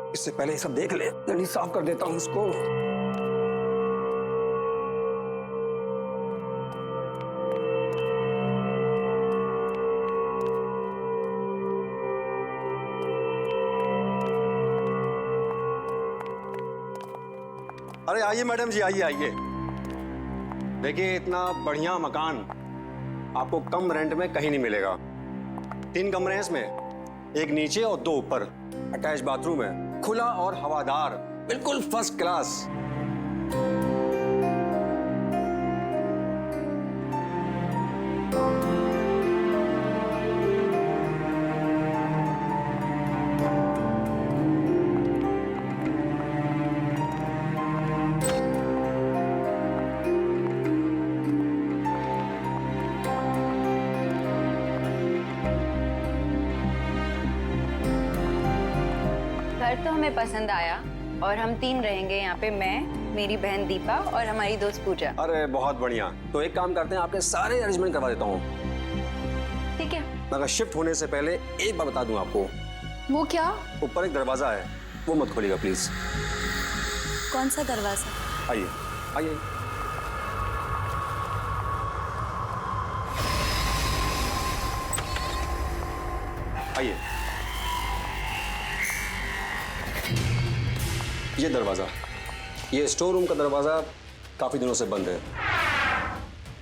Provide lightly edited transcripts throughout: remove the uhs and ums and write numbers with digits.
इससे पहले ये सब देख ले, जल्दी साफ कर देता हूं इसको। अरे आइए मैडम जी, आइए आइए। देखिए इतना बढ़िया मकान आपको कम रेंट में कहीं नहीं मिलेगा। 3 कमरे हैं इसमें, एक नीचे और 2 ऊपर। अटैच बाथरूम है, खुला और हवादार, बिल्कुल फर्स्ट क्लास। घर तो हमें पसंद आया और हम 3 रहेंगे यहाँ पे, मैं, मेरी बहन दीपा और हमारी दोस्त पूजा। अरे बहुत बढ़िया। तो एक काम करते हैं, आपके सारे अरेंजमेंट करवा देता हूँ। ठीक है। मगर शिफ्ट होने से पहले एक बार बता दूं आपको। वो क्या? ऊपर एक दरवाजा है, वो मत खोलिएगा प्लीज। कौन सा दरवाजा? आइए आइए। आइए, ये दरवाजा, ये स्टोर रूम का दरवाजा काफी दिनों से बंद है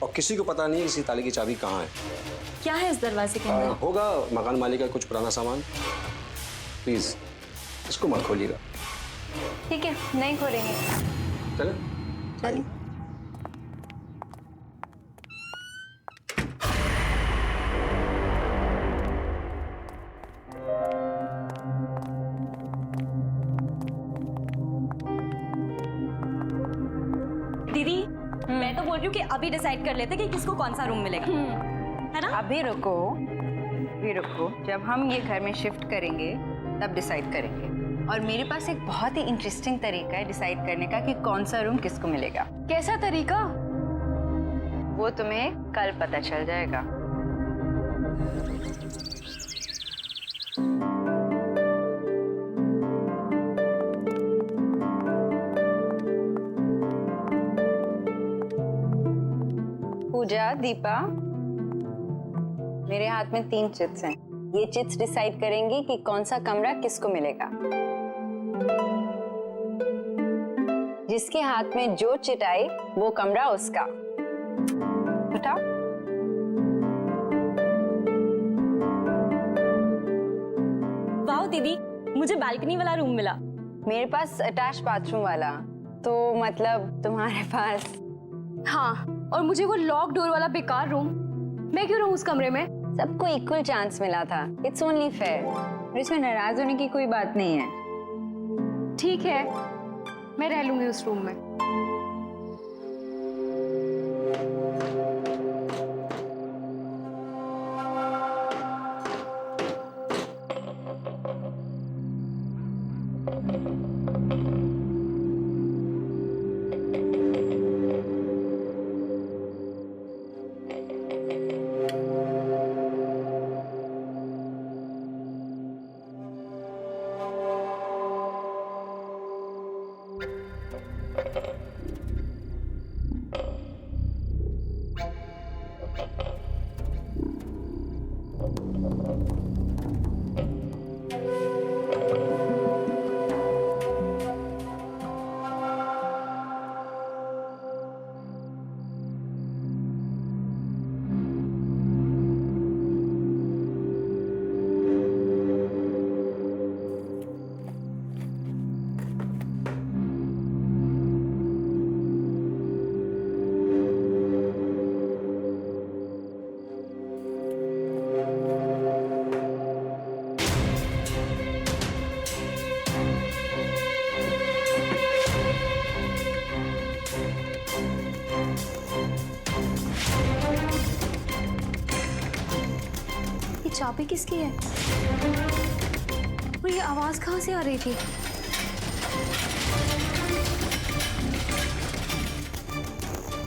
और किसी को पता नहीं है इसी ताले की चाबी कहाँ है। क्या है इस दरवाजे के अंदर? होगा मकान मालिक का कुछ पुराना सामान। प्लीज इसको मत खोलिएगा। ठीक है, नहीं खोलेंगे। चले चलिए। दीदी, मैं तो बोल रही हूँ कि अभी डिसाइड कर लेते कि किसको कौन सा रूम मिलेगा, है ना? अभी रुको, अभी रुको। जब हम ये घर में शिफ्ट करेंगे तब डिसाइड करेंगे। और मेरे पास एक बहुत ही इंटरेस्टिंग तरीका है डिसाइड करने का कि कौन सा रूम किसको मिलेगा। कैसा तरीका? वो तुम्हें कल पता चल जाएगा। पूजा, दीपा, मेरे हाथ में 3 चिट्स हैं। ये चिट्स डिसाइड करेंगी कि कौन सा कमरा किसको मिलेगा। जिसके हाथ में जो चिट आई वो कमरा उसका। उठाओ। वाह दीदी, मुझे बालकनी वाला रूम मिला। मेरे पास अटैच बाथरूम वाला, तो मतलब तुम्हारे पास। हाँ, और मुझे वो लॉक डोर वाला बेकार रूम। मैं क्यों रहूं उस कमरे में? सबको इक्वल चांस मिला था। It's only fair. और इसमें नाराज होने की कोई बात नहीं है। ठीक है, मैं रह लूंगी उस रूम में। चाबी किसकी है? और ये आवाज कहाँ से आ रही थी?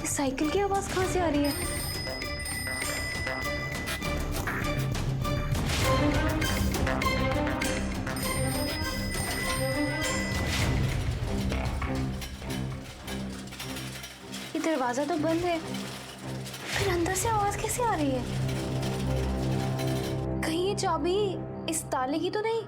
इस साइकिल की आवाज कहाँ से आ रही है? ये दरवाजा तो बंद है, फिर अंदर से आवाज कैसे आ रही है? कहीं ये चाबी इस ताले की तो नहीं?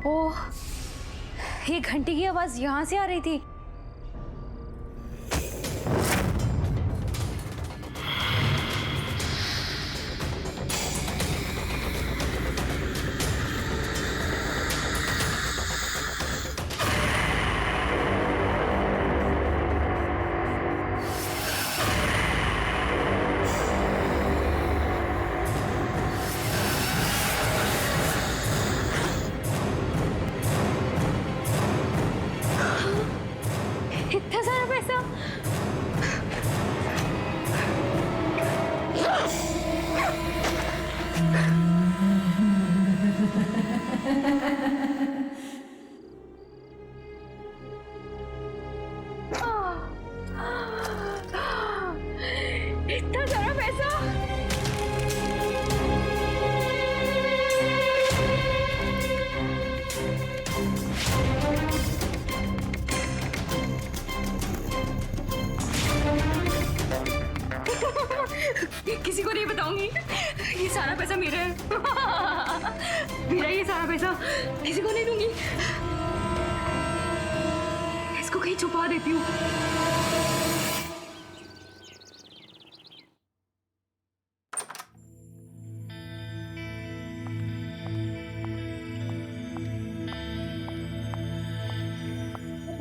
ओह, ये घंटी की आवाज यहाँ से आ रही थी। इतना सारा पैसा? इतना सारा पैसा? किसी को नहीं बताऊंगी, ये सारा पैसा मेरा है। मेरा ये सारा पैसा किसी को नहीं दूंगी, इसको कहीं छुपा देती हूँ।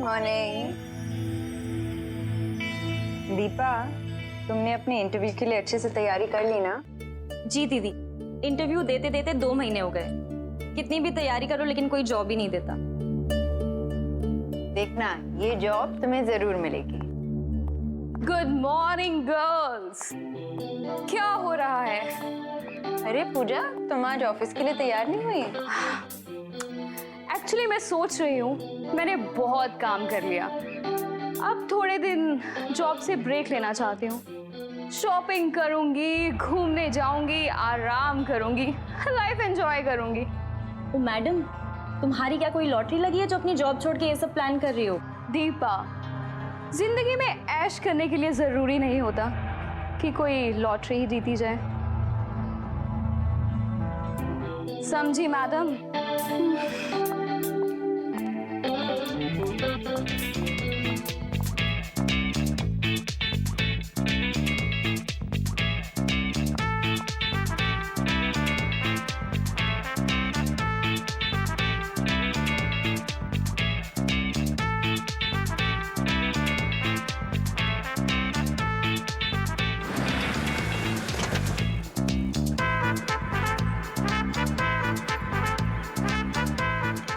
मॉर्निंग दीपा, तुमने अपने इंटरव्यू के लिए अच्छे से तैयारी कर ली ना? जी दीदी, इंटरव्यू देते देते 2 महीने हो गए। कितनी भी तैयारी करो लेकिन कोई जॉब ही नहीं देता। देखना ये जॉब तुम्हें जरूर मिलेगी। Good morning girls. क्या हो रहा है? अरे पूजा, तुम आज ऑफिस के लिए तैयार नहीं हुई? एक्चुअली मैं सोच रही हूँ मैंने बहुत काम कर लिया, अब थोड़े दिन जॉब से ब्रेक लेना चाहती हूँ। शॉपिंग करूंगी, घूमने जाऊंगी, आराम करूंगी, लाइफ एंजॉय करूंगी। तो मैडम, तुम्हारी क्या कोई लॉटरी लगी है जो अपनी जॉब छोड़ के ये सब प्लान कर रही हो? दीपा, जिंदगी में ऐश करने के लिए जरूरी नहीं होता कि कोई लॉटरी ही जीती जाए, समझी मैडम?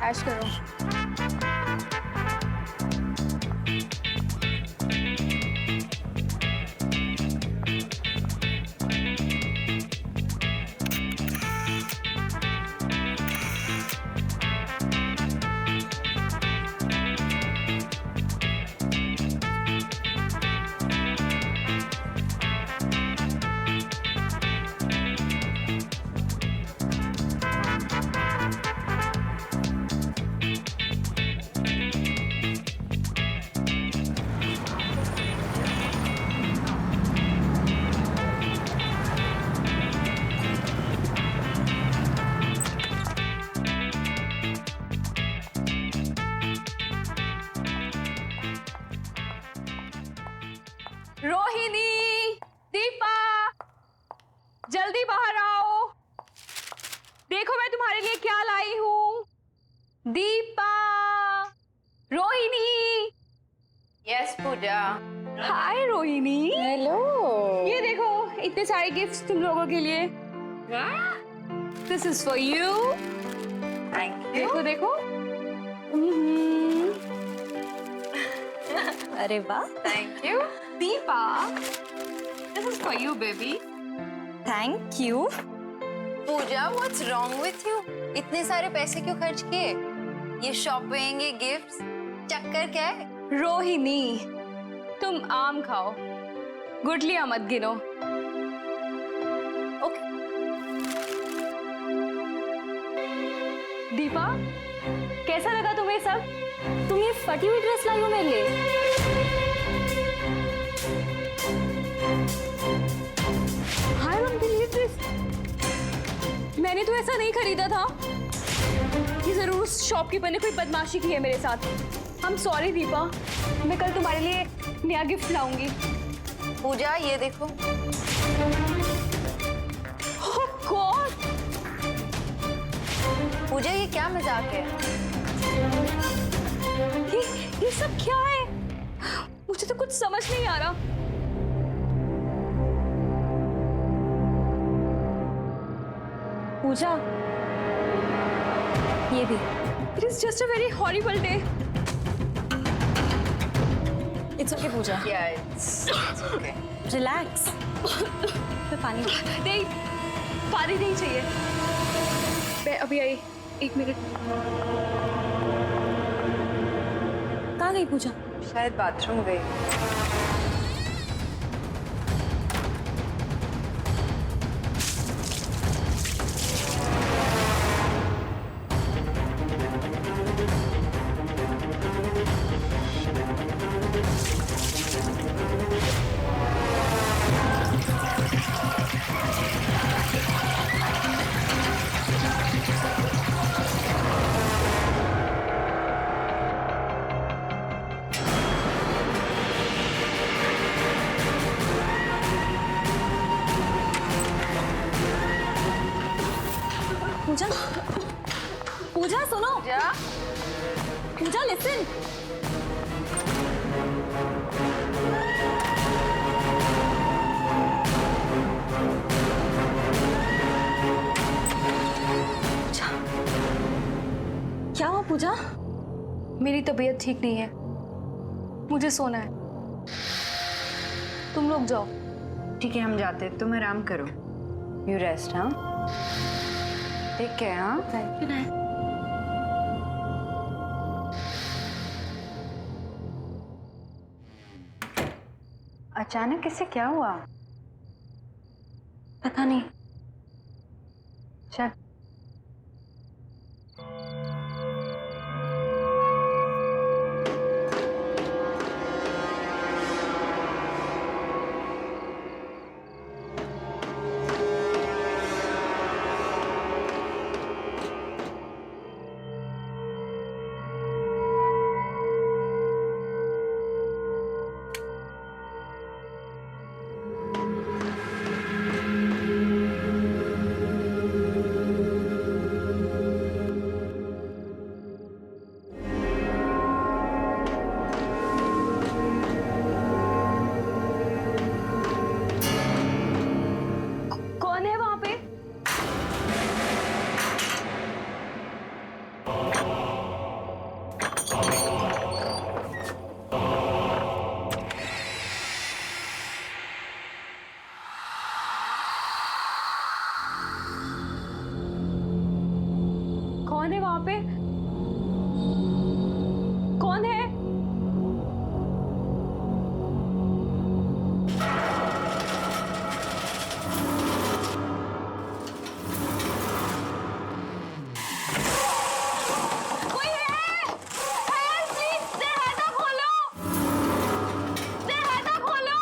ऐश करो। रोहिणी, दीपा, जल्दी बाहर आओ। देखो मैं तुम्हारे लिए क्या लाई हूँ। Deepa, Rohini. Yes Pooja. Hi Rohini. Hello. ये देखो इतने सारे गिफ्ट्स तुम लोगों के लिए। This is for you. Thank you. देखो देखो। अरे वाह, thank you. Deepa, this is for you baby. Thank you. Pooja, what's wrong with you? इतने सारे पैसे क्यों खर्च किए? ये शॉपिंग, ये गिफ्ट्स, चक्कर क्या है? रोहिणी, तुम आम खाओ, गुठलियां मत गिनो। ओके। दीपा, कैसा लगा तुम्हें सब? तुम ये फटी हुई ड्रेस लाई हो मेरे लिए? हाय मम्मी, ये ड्रेस मैंने तो ऐसा नहीं खरीदा था। ये जरूर शॉपकीपर ने कोई बदमाशी की है मेरे साथ। I'm sorry दीपा, मैं कल तुम्हारे लिए नया गिफ्ट लाऊंगी। पूजा, ये देखो। Oh God! पूजा, ये क्या मजाक है? ये सब क्या है? मुझे तो कुछ समझ नहीं आ रहा। पूजा, ये भी। It is just a very horrible day. It's okay Pooja, Yeah, it's okay. Relax. मैं पानी। नहीं, पानी नहीं चाहिए। मैं अभी आई, 1 मिनट। कहाँ गई पूजा? शायद बाथरूम गई। पूजा, पूजा सुनो। पूजा, पूजा लिसन। क्या हुआ पूजा? मेरी तबीयत ठीक नहीं है, मुझे सोना है। तुम लोग जाओ। ठीक है, हम जाते हैं, तुम आराम करो। You rest. हाँ, टेक केयर। हाँ, गुड नाइट। अचानक इससे क्या हुआ? पता नहीं। चल। कौन है वहां पे? कौन है वहां पे? कौन है? कोई है? हेल्प प्लीज, दरवाजा खोलो, दरवाजा खोलो।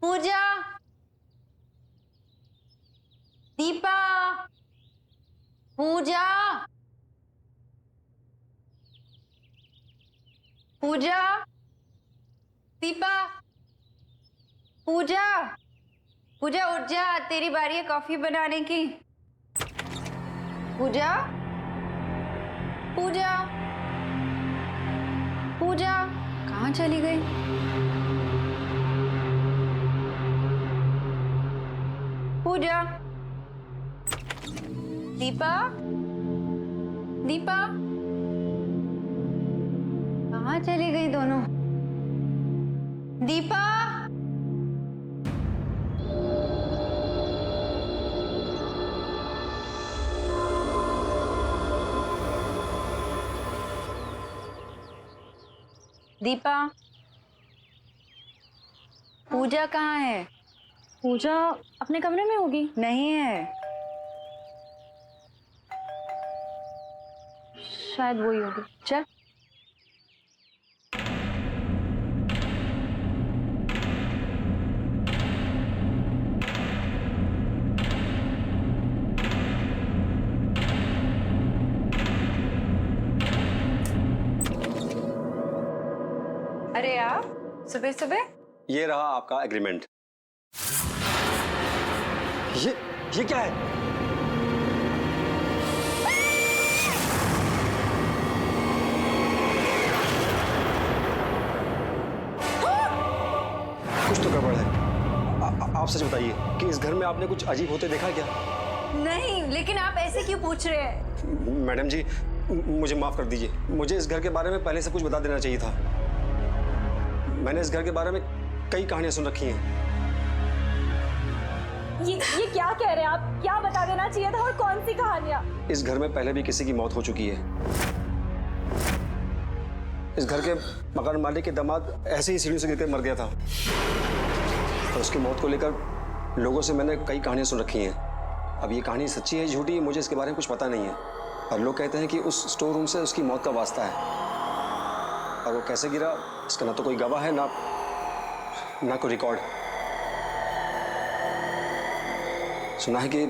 पूजा, दीपा, पूजा, पूजा, दीपा, पूजा, पूजा उठ जा, तेरी बारी है कॉफी बनाने की। पूजा, पूजा, पूजा, कहाँ चली गई? पूजा, दीपा, दीपा, कहाँ चली गई दोनों? दीपा, दीपा, पूजा कहाँ है? पूजा अपने कमरे में होगी। नहीं है। शायद वही होगी। चल। अरे आप सुबह सुबह? ये रहा आपका एग्रीमेंट। ये क्या है? कुछ तो गड़बड़ है। आप सच बताइए कि इस घर में आपने कुछ अजीब होते देखा क्या? नहीं, लेकिन आप ऐसे क्यों पूछ रहे हैं? मैडम जी, मुझे माफ कर दीजिए। मुझे इस घर के बारे में पहले से कुछ बता देना चाहिए था। मैंने इस घर के बारे में कई कहानियां सुन रखी हैं। ये क्या कह रहे हैं आप? क्या बता देना चाहिए था और कौन सी कहानियां? इस घर में पहले भी किसी की मौत हो चुकी है। इस घर के मकान मालिक के दामाद ऐसे ही सीढ़ी से गिरकर मर गया था और उसकी मौत को लेकर लोगों से मैंने कई कहानियां सुन रखी हैं। अब ये कहानी सच्ची है झूठी है मुझे इसके बारे में कुछ पता नहीं है, पर लोग कहते हैं कि उस स्टोर रूम से उसकी मौत का वास्ता है। और वो कैसे गिरा इसका ना तो कोई गवाह है ना कोई रिकॉर्ड। सुना है कि ये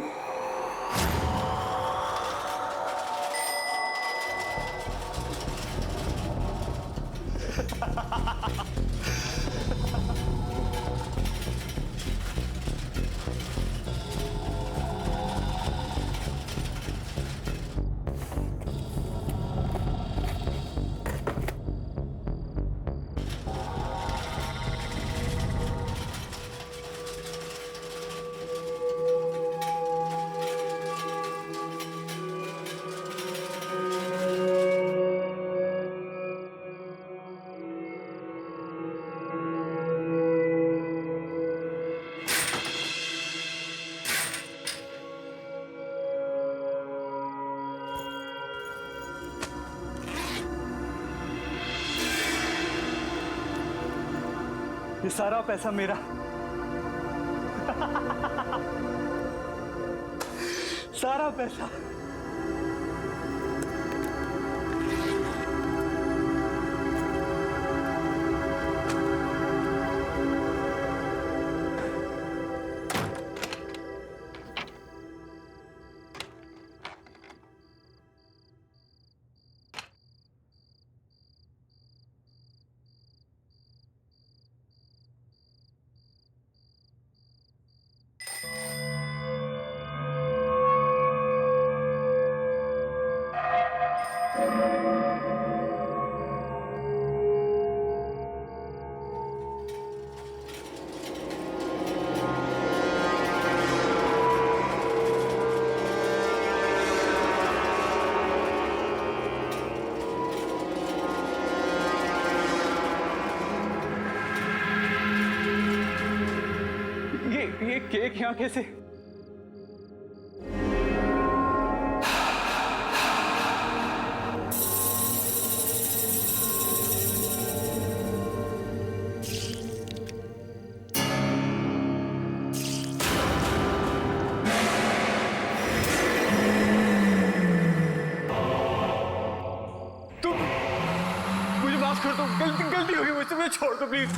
सारा पैसा मेरा। सारा पैसा। ये केक यहाँ कैसे? तुम मुझे माफ कर दो, गलती हो गई मुझसे, मुझे छोड़ दो प्लीज।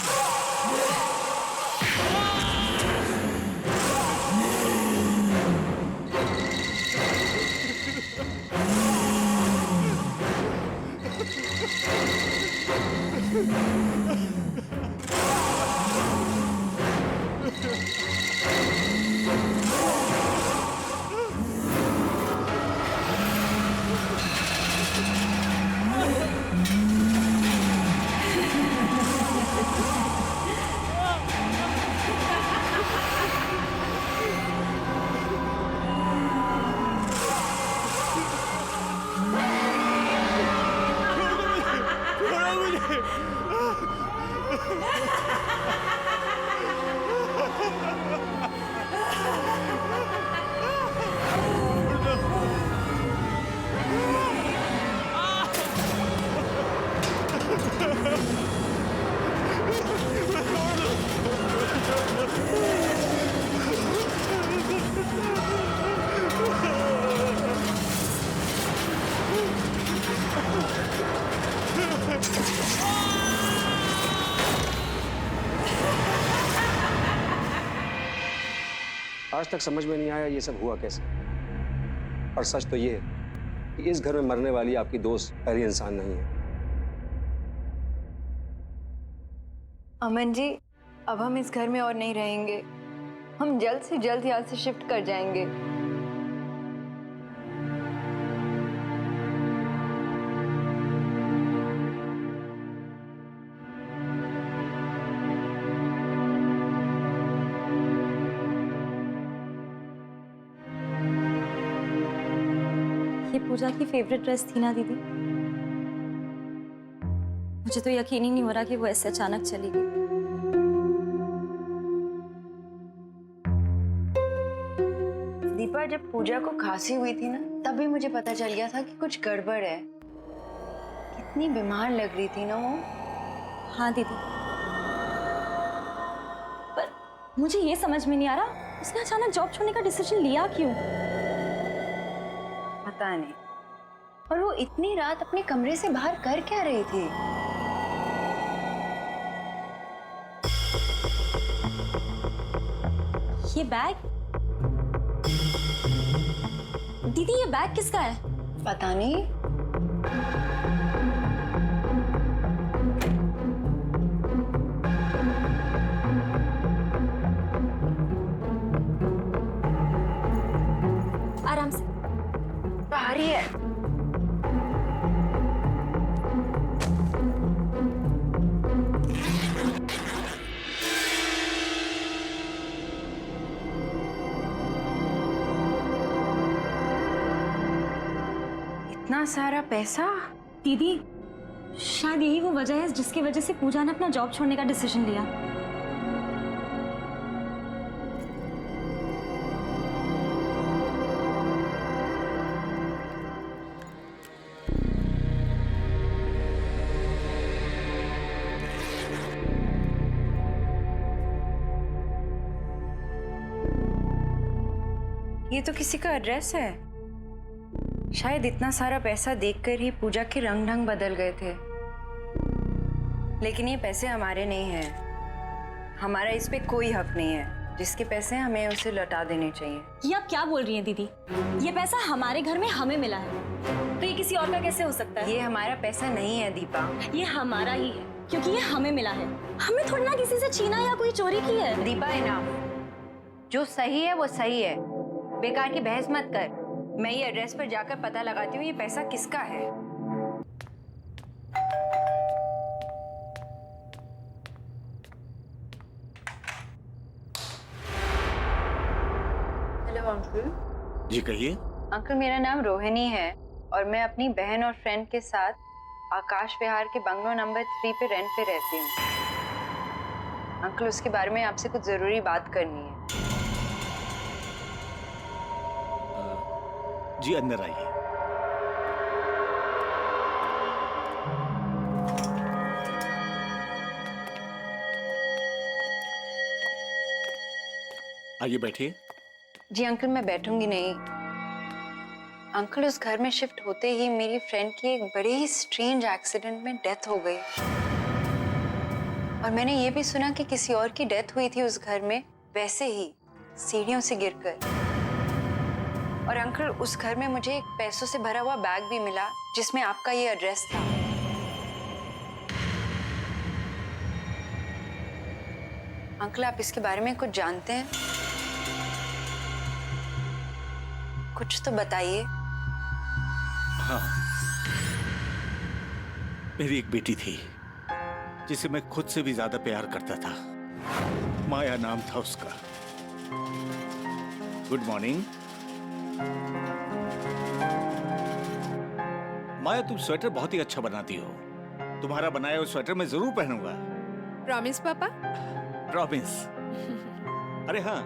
आज तक समझ में नहीं आया ये सब हुआ कैसे। और सच तो ये है कि इस घर में मरने वाली आपकी दोस्त पहली इंसान नहीं है। अमन जी, अब हम इस घर में और नहीं रहेंगे। हम जल्द से जल्द यहाँ से शिफ्ट कर जाएंगे। पूजा की फेवरेट ड्रेस थी ना दीदी। मुझे तो यकीन ही नहीं हो रहा कि वो ऐसे अचानक चली गई। दीपा, जब पूजा को खांसी हुई थी ना, तभी मुझे पता चल गया था कि कुछ गड़बड़ है। कितनी बीमार लग रही थी ना वो। हाँ दीदी, पर मुझे ये समझ में नहीं आ रहा उसने अचानक जॉब छोड़ने का डिसीजन लिया क्यों? पता नहीं। और वो इतनी रात अपने कमरे से बाहर कर क्या रही थी? ये बैग, दीदी ये बैग किसका है? पता नहीं। आराम से। भारी है। इतना सारा पैसा? दीदी शायद यही वो वजह है जिसकी वजह से पूजा ने अपना जॉब छोड़ने का डिसीजन लिया। ये तो किसी का एड्रेस है। शायद इतना सारा पैसा देखकर ही पूजा के रंग ढंग बदल गए थे। लेकिन ये पैसे हमारे नहीं हैं। हमारा इस पे कोई हक नहीं है। जिसके पैसे हैं हमें उसे लौटा देने चाहिए। ये आप क्या बोल रही हैं दीदी? ये पैसा हमारे घर में हमें मिला है, तो ये किसी और का कैसे हो सकता है? ये हमारा पैसा नहीं है दीपा। ये हमारा ही है क्योंकि ये हमें मिला है। हमने थोड़ी ना किसी से छीना या कोई चोरी की है। दीपा इनाम, जो सही है वो सही है। बेकार की बहस मत कर। मैं ये एड्रेस पर जाकर पता लगाती हूँ ये पैसा किसका है। Hello uncle. जी कहिए। अंकल, मेरा नाम रोहिणी है और मैं अपनी बहन और फ्रेंड के साथ आकाश विहार के बंगलो नंबर 3 पे रेंट पे रहती हूँ। अंकल, उसके बारे में आपसे कुछ जरूरी बात करनी है। जी अंदर आइए। आइए बैठिए। जी अंकल, मैं बैठूंगी नहीं। अंकल, उस घर में शिफ्ट होते ही मेरी फ्रेंड की एक बड़ी ही स्ट्रेंज एक्सीडेंट में डेथ हो गई। और मैंने ये भी सुना कि किसी और की डेथ हुई थी उस घर में, वैसे ही सीढ़ियों से गिरकर। और अंकल, उस घर में मुझे एक पैसों से भरा हुआ बैग भी मिला जिसमें आपका ये एड्रेस था। अंकल, आप इसके बारे में कुछ जानते हैं? कुछ तो बताइए। हाँ, मेरी एक बेटी थी जिसे मैं खुद से भी ज्यादा प्यार करता था। माया नाम था उसका। Good morning. माया, तुम स्वेटर बहुत ही अच्छा बनाती हो। तुम्हारा बनाया हुआ स्वेटर मैं जरूर पहनूंगा। प्रॉमिस पापा? प्रॉमिस। अरे हाँ,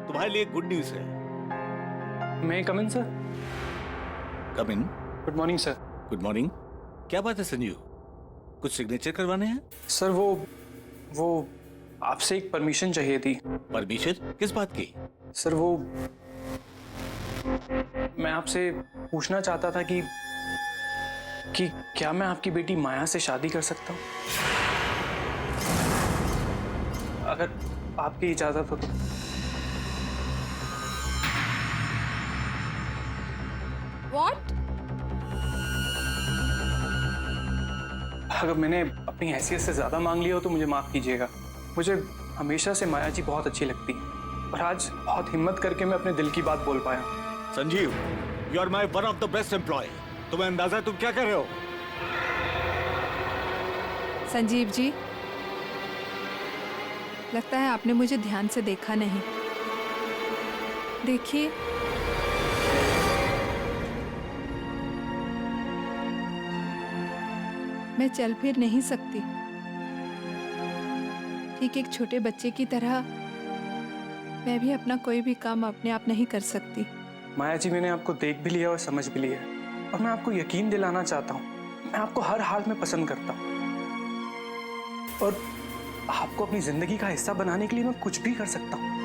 तुम्हारे लिए गुड न्यूज है। मैं come in sir? Come in. Good morning sir. Good morning. क्या बात है संजीव, कुछ सिग्नेचर करवाने हैं? सर वो आपसे एक परमिशन चाहिए थी। परमिशन किस बात की? सर मैं आपसे पूछना चाहता था कि क्या मैं आपकी बेटी माया से शादी कर सकता हूँ? अगर आपकी इजाजत हो तो। What? अगर मैंने अपनी हैसियत से ज्यादा मांग लिया हो तो मुझे माफ कीजिएगा। मुझे हमेशा से माया जी बहुत अच्छी लगती है और आज बहुत हिम्मत करके मैं अपने दिल की बात बोल पाया। Sanjeev, you are my one of the best employee. तुम्हें अंदाजा है तुम क्या कर रहे हो? संजीव जी, लगता है आपने मुझे ध्यान से देखा नहीं। देखिए, मैं चल फिर नहीं सकती। ठीक एक छोटे बच्चे की तरह मैं भी अपना कोई भी काम अपने आप नहीं कर सकती। माया जी, मैंने आपको देख भी लिया और समझ भी लिया और मैं आपको यकीन दिलाना चाहता हूँ, मैं आपको हर हाल में पसंद करता हूँ और आपको अपनी जिंदगी का हिस्सा बनाने के लिए मैं कुछ भी कर सकता हूँ।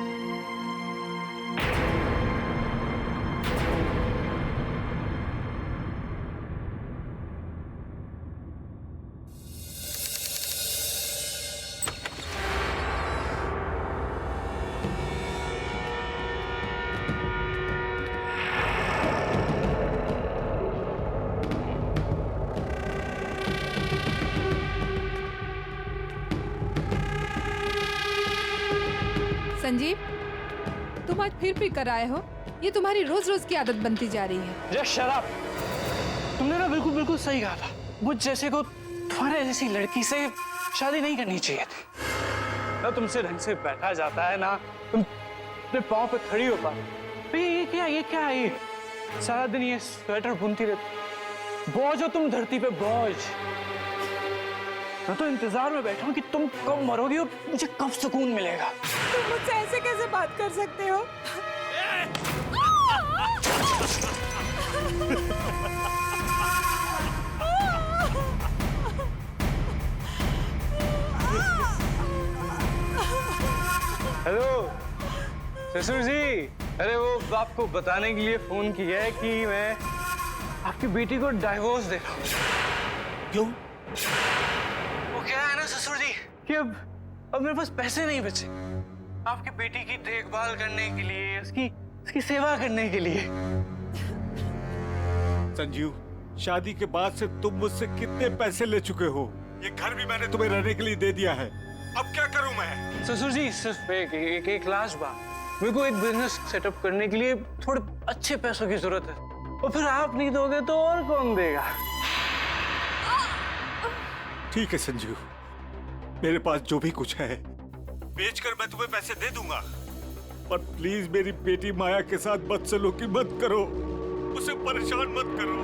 संजीव, तुम आज फिर पी कर आए हो। ये तुम्हारी रोज रोज की आदत बनती जा रही है। ये शराब, तुमने ना बिल्कुल सही कहा था। मुझ जैसे को तुम्हारे जैसी लड़की से शादी नहीं करनी चाहिए थी। ना तुमसे ढंग से बैठा जाता है, ना तुम अपने पाँव पे खड़ी हो पाती। ये क्या है? सारा दिन ये स्वेटर बुनती रहती। बोझ हो तुम धरती पे, बोझ। मैं तो इंतजार में बैठा हूँ कि तुम कब मरोगी और मुझे कब सुकून मिलेगा। तुम मुझसे ऐसे कैसे बात कर सकते हो? हेलो ससुर जी, अरे वो आपको बताने के लिए फोन किया है कि मैं आपकी बेटी को डाइवोर्स दे रहा हूँ। क्यों? वो क्या है ना ससुर जी कि अब मेरे पास पैसे नहीं बचे आपकी बेटी की देखभाल करने के लिए, उसकी सेवा करने के लिए। संजीव, शादी के बाद से तुम मुझसे कितने पैसे ले चुके हो? ये घर भी मैंने तुम्हें रहने के लिए दे दिया है। अब क्या करूं मैं? ससुर जी, सिर्फ एक लास्ट बात, मेरे को एक बिजनेस सेटअप करने के लिए थोड़े अच्छे पैसों की जरूरत है और फिर आप नहीं दोगे तो और कौन देगा? ठीक है संजीव, मेरे पास जो भी कुछ है बेचकर मैं तुम्हें पैसे दे दूंगा, पर प्लीज मेरी बेटी माया के साथ बदसलूकी मत करो, उसे परेशान मत करो।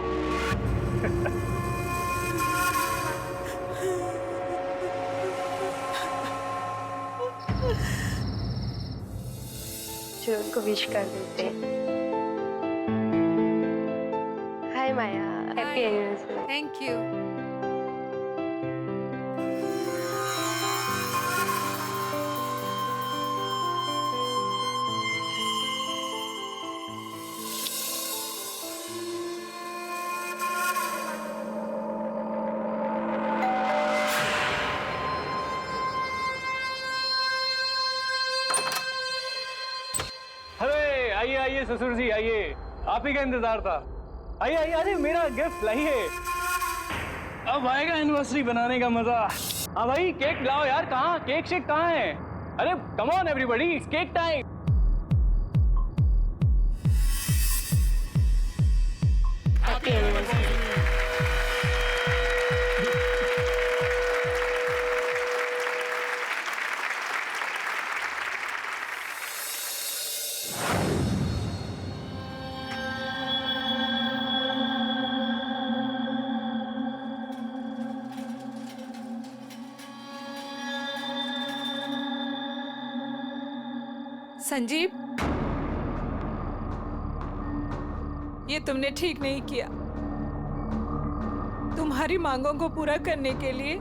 चलो उनको विश कर देते हैं। हाय माया, हैप्पी एनिवर्सरी। Thank you. अरे आइए ससुर जी, आइए, आप ही का इंतजार था। आइए, अरे मेरा गिफ्ट लाइए, अब आएगा एनिवर्सरी बनाने का मजा। हाँ भाई, केक लाओ यार, कहाँ केक शेक कहाँ है? अरे come on everybody, it's cake time. Happy anniversary. Sanjeev, ये तुमने ठीक नहीं किया। तुम्हारी मांगों को पूरा करने के लिए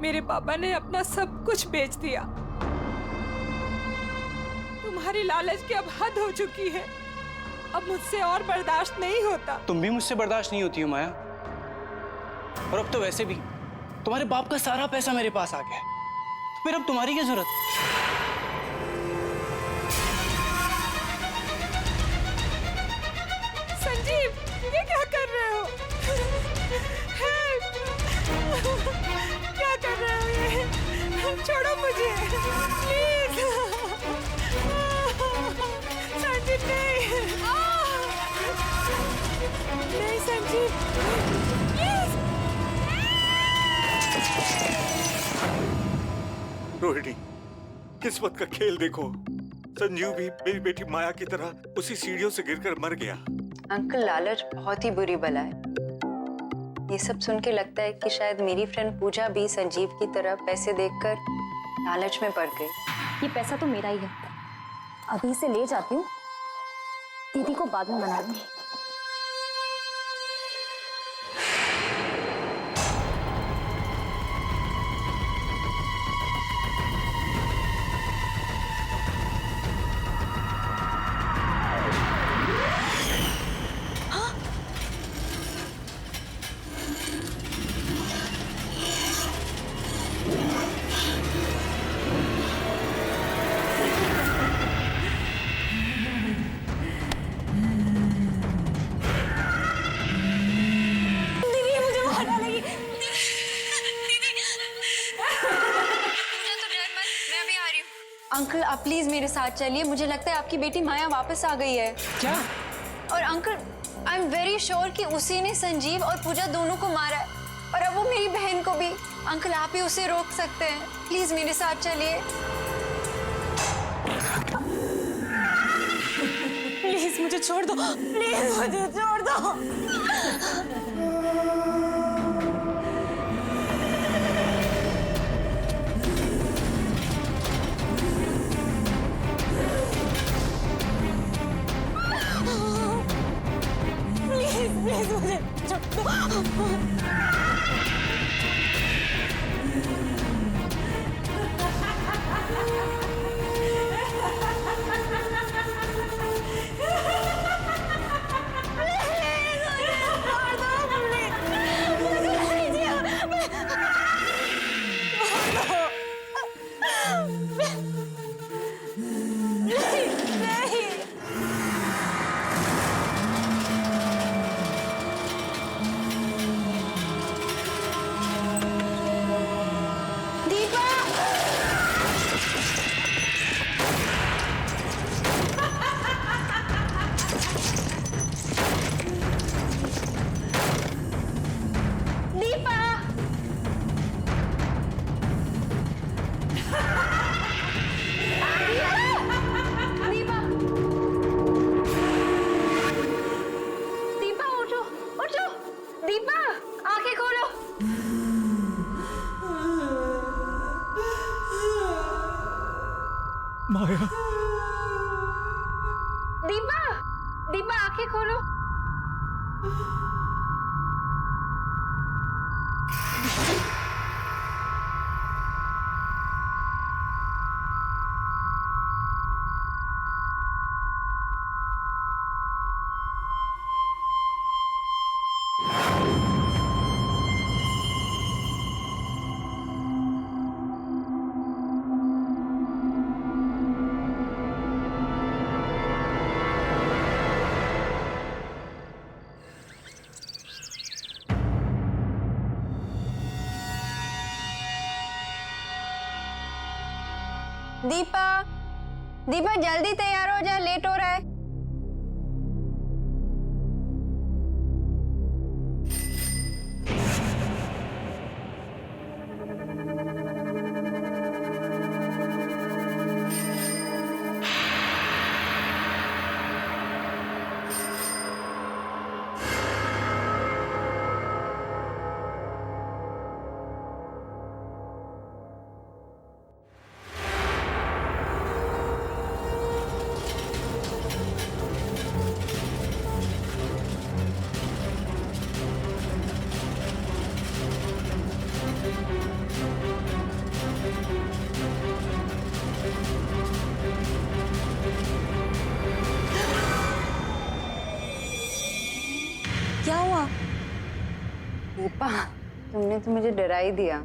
मेरे पापा ने अपना सब कुछ बेच दिया। तुम्हारी लालच की अब हद हो चुकी है। अब मुझसे और बर्दाश्त नहीं होता। तुम भी मुझसे बर्दाश्त नहीं होती हो माया, और अब तो वैसे भी तुम्हारे बाप का सारा पैसा मेरे पास आ गया है, तो फिर अब तुम्हारी क्या जरूरत? संजीव, ये क्या कर रहे हो? Help! क्या कर रहे हो ये? छोड़ो मुझे, प्लीज। संजीव नहीं, नहीं संजीव, प्लीज। रोहिणी, किस्मत का खेल देखो। संजीव भी मेरी बेटी माया की तरह उसी सीढ़ियों से गिरकर मर गया। अंकल, लालच बहुत ही बुरी बला है। ये सब सुन के लगता है कि शायद मेरी फ्रेंड पूजा भी संजीव की तरह पैसे देखकर लालच में पड़ गई। ये पैसा तो मेरा ही है, अभी से ले जाती हूँ, दीदी को बाद में मना दूंगी। अंकल आप प्लीज मेरे साथ चलिए, मुझे लगता है आपकी बेटी माया वापस आ गई है। क्या? और uncle I am very sure कि उसी ने संजीव और पूजा दोनों को मारा है, और अब वो मेरी बहन को भी। अंकल आप ही उसे रोक सकते हैं, प्लीज मेरे साथ चलिए। प्लीज मुझे छोड़ दो, प्लीज मुझे छोड़ दो। प्लीज मुझे छोड़ दो। माया, दीपा, दीपा आंखें खोलो। दीपा, दीपा जल्दी तैयार हो जा, लेट हो रहा है। क्या हुआ? दीपा, तुमने तो मुझे डरा ही दिया।